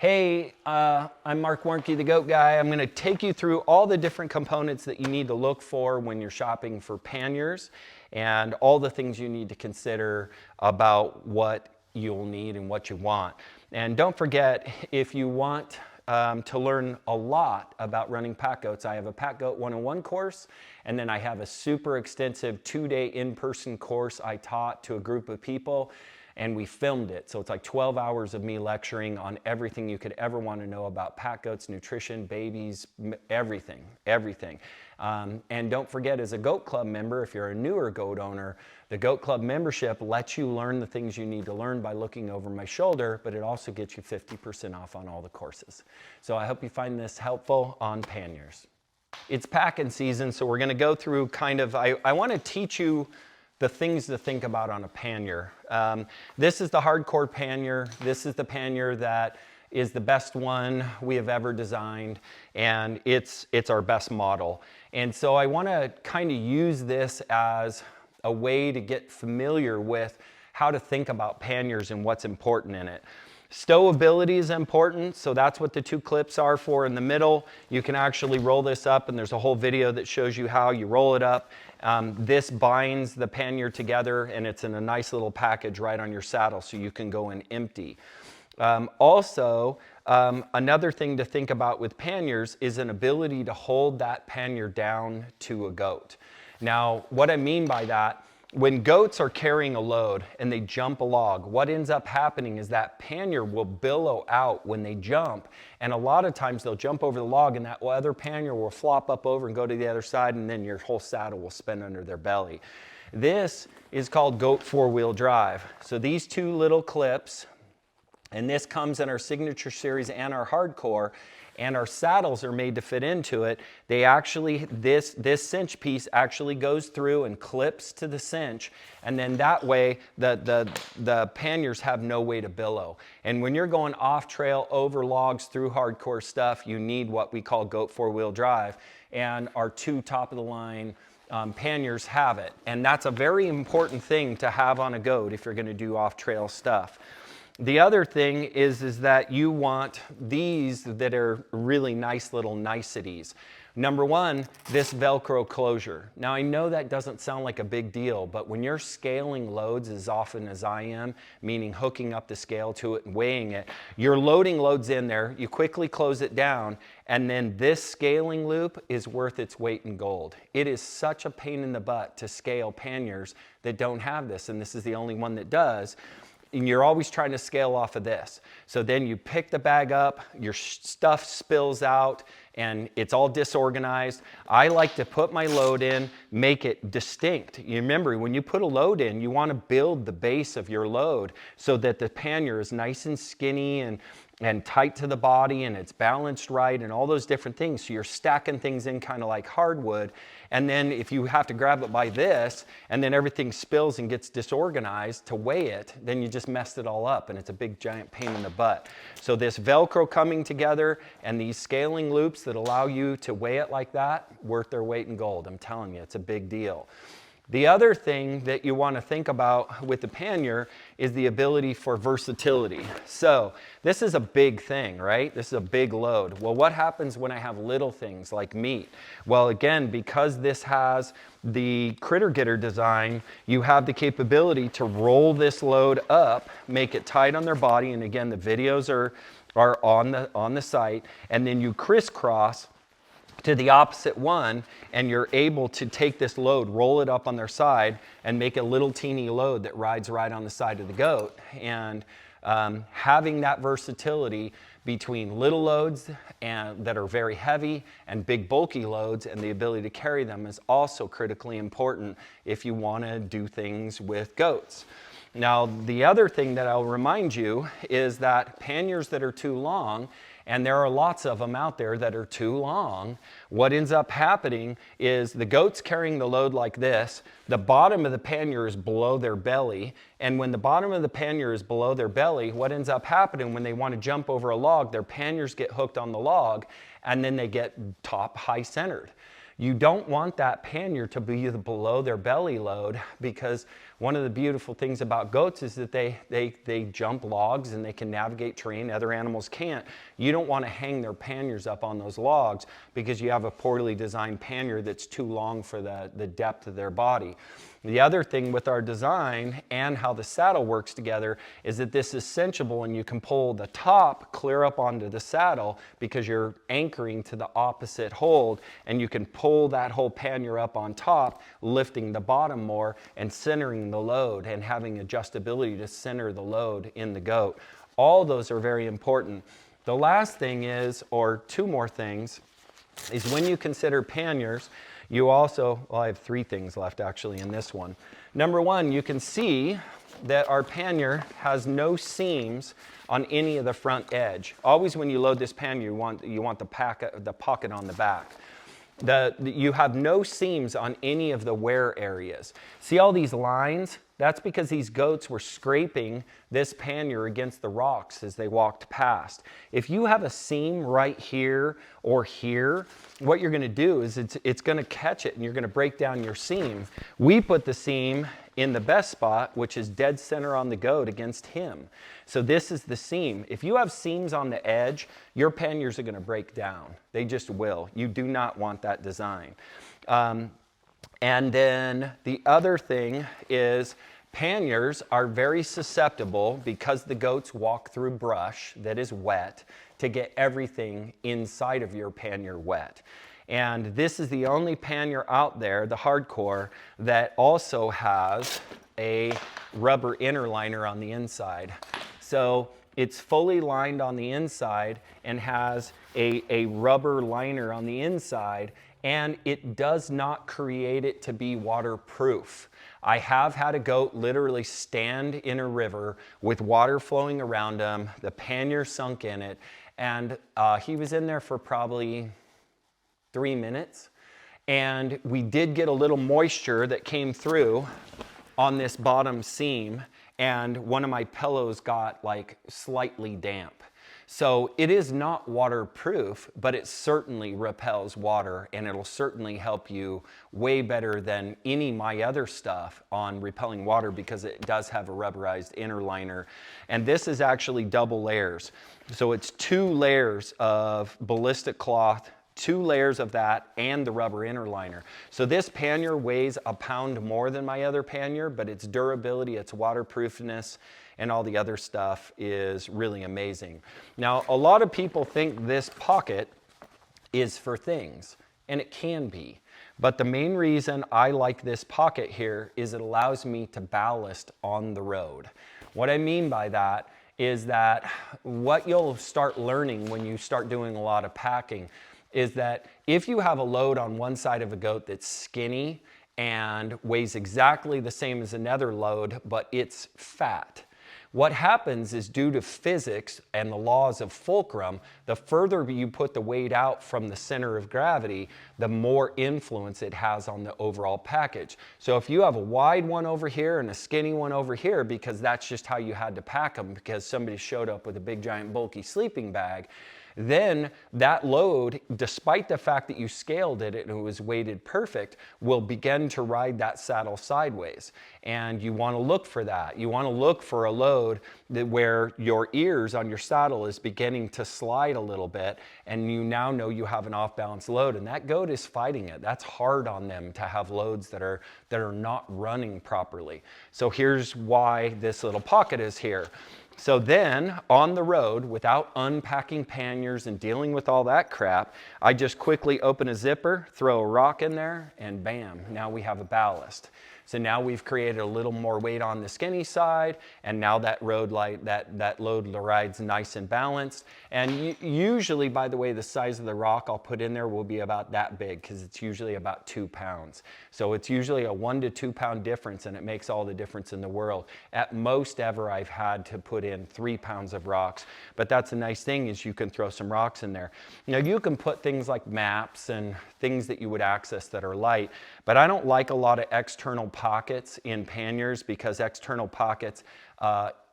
Hey, I'm Marc Warnke, the Goat Guy. I'm going to take you through all the different components that you need to look for when you're shopping for panniers and all the things you need to consider about what you'll need and what you want. And don't forget, if you want to learn a lot about running PackGoats, I have a PackGoat 101 course, and then I have a super extensive 2-day in-person course I taught to a group of people. And we filmed it, so it's like 12 hours of me lecturing on everything you could ever want to know about PackGoats, nutrition, babies, everything. And don't forget, as a Goat Club member, if you're a newer goat owner, the Goat Club membership lets you learn the things you need to learn by looking over my shoulder, but it also gets you 50% off on all the courses. So I hope you find this helpful on panniers. It's packing season, so we're going to go through kind of, I want to teach you the things to think about on a pannier. This is the hardcore pannier. This is the pannier that is the best one we have ever designed, and it's our best model. And so I want to kind of use this as a way to get familiar with how to think about panniers and what's important in it. Stowability is important, so that's what the two clips are for in the middle. You can actually roll this up, and there's a whole video that shows you how you roll it up. This binds the pannier together, and it's in a nice little package right on your saddle, so you can go in empty. Another thing to think about with panniers is an ability to hold that pannier down to a goat. Now, what I mean by that, when goats are carrying a load and they jump a log, what ends up happening is that pannier will billow out when they jump, and a lot of times they'll jump over the log and that other pannier will flop up over and go to the other side, and then your whole saddle will spin under their belly. This is called goat four-wheel drive. So these two little clips, and this comes in our signature series and our hardcore, and our saddles are made to fit into it. They actually, this cinch piece actually goes through and clips to the cinch, and then that way the panniers have no way to billow. And when you're going off trail, over logs, through hardcore stuff, you need what we call goat four-wheel drive, and our two top-of-the-line panniers have it. And that's a very important thing to have on a goat if you're going to do off-trail stuff. The other thing is that you want these that are really nice little niceties. Number one, this Velcro closure. Now I know that doesn't sound like a big deal, but when you're scaling loads as often as I am, meaning hooking up the scale to it and weighing it, you're loading loads in there, you quickly close it down, and then this scaling loop is worth its weight in gold. It is such a pain in the butt to scale panniers that don't have this, and this is the only one that does. And you're always trying to scale off of this. So then you pick the bag up, your stuff spills out, and it's all disorganized. I like to put my load in, make it distinct. You remember, when you put a load in, you want to build the base of your load so that the pannier is nice and skinny and tight to the body, and it's balanced right, and all those different things. So you're stacking things in kind of like hardwood. And then if you have to grab it by this, and then everything spills and gets disorganized to weigh it, then you just messed it all up, and it's a big giant pain in the butt. So this Velcro coming together and these scaling loops that allow you to weigh it like that, worth their weight in gold. I'm telling you, it's a big deal. The other thing that you want to think about with the pannier is the ability for versatility. So this is a big thing, right? This is a big load. Well, what happens when I have little things like meat? Well, again, because this has the critter getter design, you have the capability to roll this load up, make it tight on their body, and again, the videos are on the site, and then you crisscross to the opposite one, and you're able to take this load, roll it up on their side, and make a little teeny load that rides right on the side of the goat. And having that versatility between little loads that are very heavy and big bulky loads, and the ability to carry them, is also critically important if you want to do things with goats. Now, the other thing that I'll remind you is that panniers that are too long, and there are lots of them out there that are too long, what ends up happening is the goat's carrying the load like this, the bottom of the pannier is below their belly, and when the bottom of the pannier is below their belly, what ends up happening when they want to jump over a log, their panniers get hooked on the log, and then they get top high centered. You don't want that pannier to be below their belly load, because One of the beautiful things about goats is that they jump logs and they can navigate terrain other animals can't. You don't want to hang their panniers up on those logs because you have a poorly designed pannier that's too long for the depth of their body. The other thing with our design and how the saddle works together is that this is cinchable and you can pull the top clear up onto the saddle because you're anchoring to the opposite hold, and you can pull that whole pannier up on top, lifting the bottom more and centering the load and having adjustability to center the load in the goat. All those are very important. The last thing is, or two more things, is when you consider panniers, you also, well, I have three things left actually in this one. Number one, you can see that our pannier has no seams on any of the front edge. Always when you load this pannier, you want the pocket on the back. You have no seams on any of the wear areas. See all these lines? That's because these goats were scraping this pannier against the rocks as they walked past. If you have a seam right here or here, what you're going to do is it's going to catch it and you're going to break down your seam. We put the seam in the best spot, which is dead center on the goat against him. So this is the seam. If you have seams on the edge, your panniers are going to break down. They just will. You do not want that design. And then the other thing is panniers are very susceptible, because the goats walk through brush that is wet, to get everything inside of your pannier wet. And this is the only pannier out there, the hardcore, that also has a rubber inner liner on the inside. So it's fully lined on the inside and has a rubber liner on the inside, and it does not create it to be waterproof. I have had a goat literally stand in a river with water flowing around him, the pannier sunk in it, and he was in there for probably 3 minutes, and we did get a little moisture that came through on this bottom seam, and one of my pillows got like slightly damp. So it is not waterproof, but it certainly repels water, and it'll certainly help you way better than any of my other stuff on repelling water, because it does have a rubberized inner liner. And this is actually double layers. So it's 2 layers of ballistic cloth, 2 layers of that, and the rubber inner liner. So this pannier weighs a pound more than my other pannier, but its durability, its waterproofness, and all the other stuff is really amazing. Now, a lot of people think this pocket is for things, and it can be. But the main reason I like this pocket here is it allows me to ballast on the road. What I mean by that is that what you'll start learning when you start doing a lot of packing is that if you have a load on one side of a goat that's skinny and weighs exactly the same as another load, but it's fat, what happens is, due to physics and the laws of fulcrum, the further you put the weight out from the center of gravity, the more influence it has on the overall package. So if you have a wide one over here and a skinny one over here, because that's just how you had to pack them because somebody showed up with a big giant bulky sleeping bag, then that load, despite the fact that you scaled it and it was weighted perfect, will begin to ride that saddle sideways. And you want to look for that. You want to look for a load where your ears on your saddle is beginning to slide a little bit, and you now know you have an off-balance load, and that goat is fighting it. That's hard on them to have loads that are not running properly. So here's why this little pocket is here. So then, on the road, without unpacking panniers and dealing with all that crap, I just quickly open a zipper, throw a rock in there, and bam, now we have a ballast. So now we've created a little more weight on the skinny side, and now that load rides nice and balanced. And usually, by the way, the size of the rock I'll put in there will be about that big, because it's usually about 2 pounds. So it's usually a 1 to 2 pound difference, and it makes all the difference in the world. At most ever, I've had to put in 3 pounds of rocks, but that's a nice thing, is you can throw some rocks in there. Now you can put things like maps and things that you would access that are light, but I don't like a lot of external pockets in panniers, because external pockets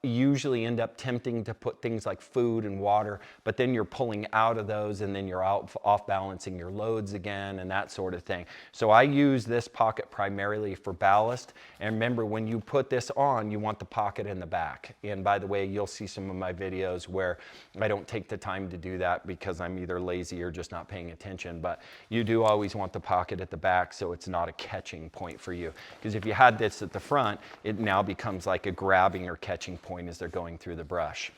usually end up tempting to put things like food and water, but then you're pulling out of those and then you're off balancing your loads again and that sort of thing. So I use this pocket primarily for ballast. And remember, when you put this on, you want the pocket in the back. And by the way, you'll see some of my videos where I don't take the time to do that because I'm either lazy or just not paying attention. But you do always want the pocket at the back so it's not a catching point for you. Because if you had this at the front, it now becomes like a grabbing or catching point as they're going through the brush.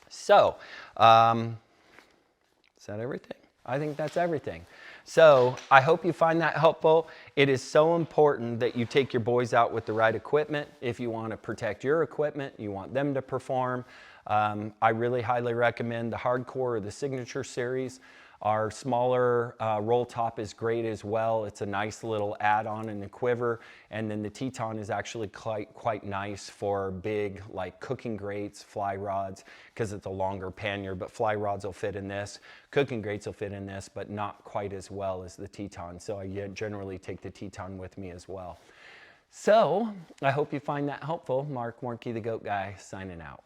So, is that everything? I think that's everything. So I hope you find that helpful. It is so important that you take your boys out with the right equipment. If you want to protect your equipment, you want them to perform. I really highly recommend the Hardcore or the Signature series. Our smaller roll top is great as well. It's a nice little add-on in the quiver. And then the Teton is actually quite nice for big, like cooking grates, fly rods, because it's a longer pannier, but fly rods will fit in this. Cooking grates will fit in this, but not quite as well as the Teton. So I generally take the Teton with me as well. So I hope you find that helpful. Marc Warnke, the Goat Guy, signing out.